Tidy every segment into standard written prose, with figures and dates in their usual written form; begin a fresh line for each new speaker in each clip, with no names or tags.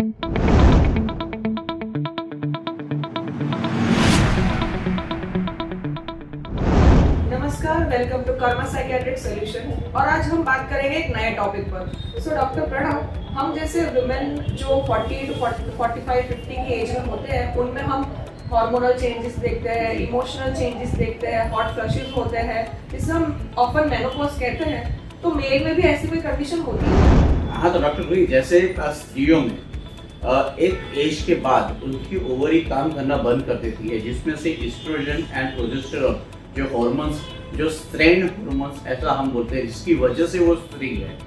नमस्कार, welcome to Karma psychiatric solution. और आज हम बात करेंगे एक नए टॉपिक पर। सो डॉक्टर प्रणव, हम जैसे वुमेन जो 40 टू 45 50 की एज में होते हैं, उनमें हम हार्मोनल चेंजेस देखते हैं, इमोशनल चेंजेस देखते हैं, हॉट फ्लशेस होते हैं, जिसे हम ऑफन मेनोपॉज कहते हैं। तो मेल में भी ऐसी कोई कंडीशन होती है?
हाँ, तो डॉक्टर भाई, जैसे स्त्रियों में एक एज के बाद उनकी ओवरी काम करना बंद कर देती है, जिसमें से एस्ट्रोजन एंड प्रोजेस्टेरोन जो हार्मोन्स, जो स्ट्रेन हार्मोन्स ऐसा हम बोलते हैं, जिसकी वजह से वो स्त्री है,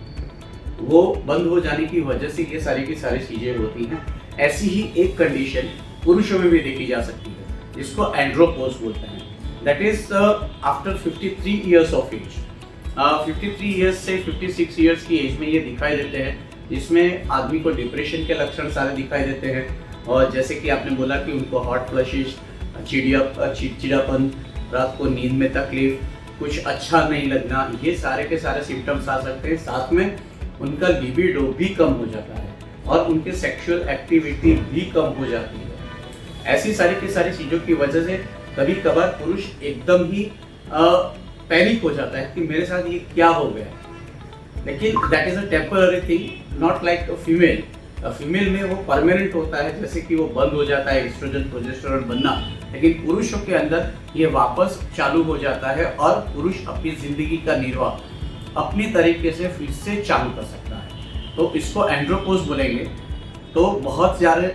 वो बंद हो जाने की वजह से ये सारी की सारी चीजें होती हैं। ऐसी ही एक कंडीशन पुरुषों में भी देखी जा सकती है, जिसको एंड्रोपोज बोलते हैं। That is after 53 years of age. 53 years से 56 इयर्स की एज में ये दिखाई देते हैं, जिसमें आदमी को डिप्रेशन के लक्षण सारे दिखाई देते हैं। और जैसे कि आपने बोला कि उनको हॉट फ्लशेस, चिड़चिड़ापन, रात को नींद में तकलीफ, कुछ अच्छा नहीं लगना, ये सारे के सारे सिम्टम्स आ सकते हैं। साथ में उनका लिबिडो भी कम हो जाता है और उनके सेक्सुअल एक्टिविटी भी कम हो जाती है। ऐसी सारी की सारी चीज़ों की वजह से कभी कभार पुरुष एकदम ही पैनिक हो जाता है कि मेरे साथ ये क्या हो गया। लेकिन that is a temporary thing, not like female. Female में वो परमानेंट होता है, जैसे कि वो बंद हो जाता है एस्ट्रोजन प्रोजेस्टेरोन बनना। लेकिन पुरुषों के अंदर ये वापस चालू हो जाता है और पुरुष अपनी जिंदगी का निर्वाह अपनी तरीके से फिर से चालू कर सकता है। तो इसको एंड्रोपोज बोलेंगे। तो बहुत सारे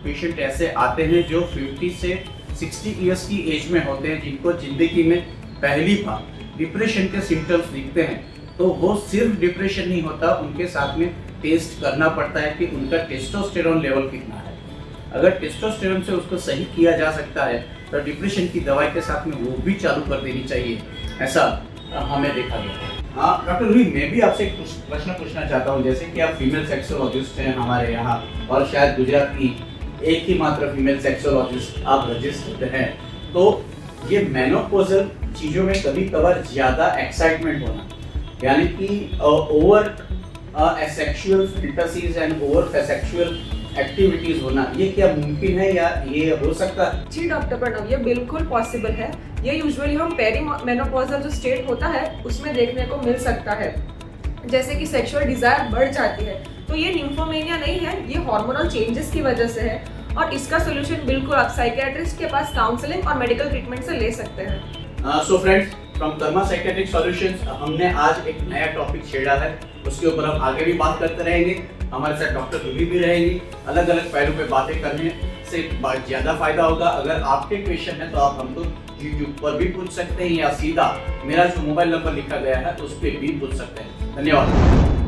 पेशेंट ऐसे आते हैं जो 50 से 60 इयर्स की एज में होते हैं, जिनको जिंदगी में पहली बार डिप्रेशन के सिम्टम्स दिखते हैं। तो वो सिर्फ डिप्रेशन नहीं होता, उनके साथ में टेस्ट करना पड़ता है कि उनका टेस्टोस्टेरोन लेवल कितना है। अगर टेस्टोस्टेरोन से उसको सही किया जा सकता है तो डिप्रेशन की दवाई के साथ में वो भी चालू कर देनी चाहिए, ऐसा हमें देखा गया है। हाँ डॉक्टर रूही, मैं भी आपसे एक प्रश्न पूछना चाहता हूँ। जैसे कि आप फीमेल सेक्सोलॉजिस्ट हैं हमारे यहाँ, और शायद गुजरात की एक ही मात्र फीमेल सेक्सोलॉजिस्ट आप रजिस्टर्ड हैं, तो ये मेनोपॉजल चीज़ों में कभी कभार ज़्यादा एक्साइटमेंट होना, यानी कि over sexual fantasies and over sexual activities होना, ये क्या मुमकिन है या ये हो सकता है?
जी डॉक्टर प्रणव, ये बिल्कुल पॉसिबल है। ये यूजुअली हम पेरीमेनोपॉजल जो स्टेट होता है उसमें देखने को मिल सकता है, जैसे कि सेक्सुअल डिजायर बढ़ जाती है। तो ये निम्फोमेनिया नहीं है, ये हार्मोनल चेंजेस की वजह से है। और इसका सोल्यूशन बिल्कुल आप साइकियाट्रिस्ट के पास काउंसलिंग और मेडिकल ट्रीटमेंट से ले सकते हैं।
So friends, from Karma psychiatric solutions हमने आज एक नया टॉपिक छेड़ा है, उसके ऊपर हम आगे भी बात करते रहेंगे। हमारे साथ डॉक्टर रूही भी रहेंगी। अलग अलग पहलू पे बातें करने से ज़्यादा फायदा होगा। अगर आपके क्वेश्चन है तो आप हमको यूट्यूब पर भी पूछ सकते हैं, या सीधा मेरा जो मोबाइल नंबर लिखा गया है उस पर भी पूछ सकते हैं। धन्यवाद।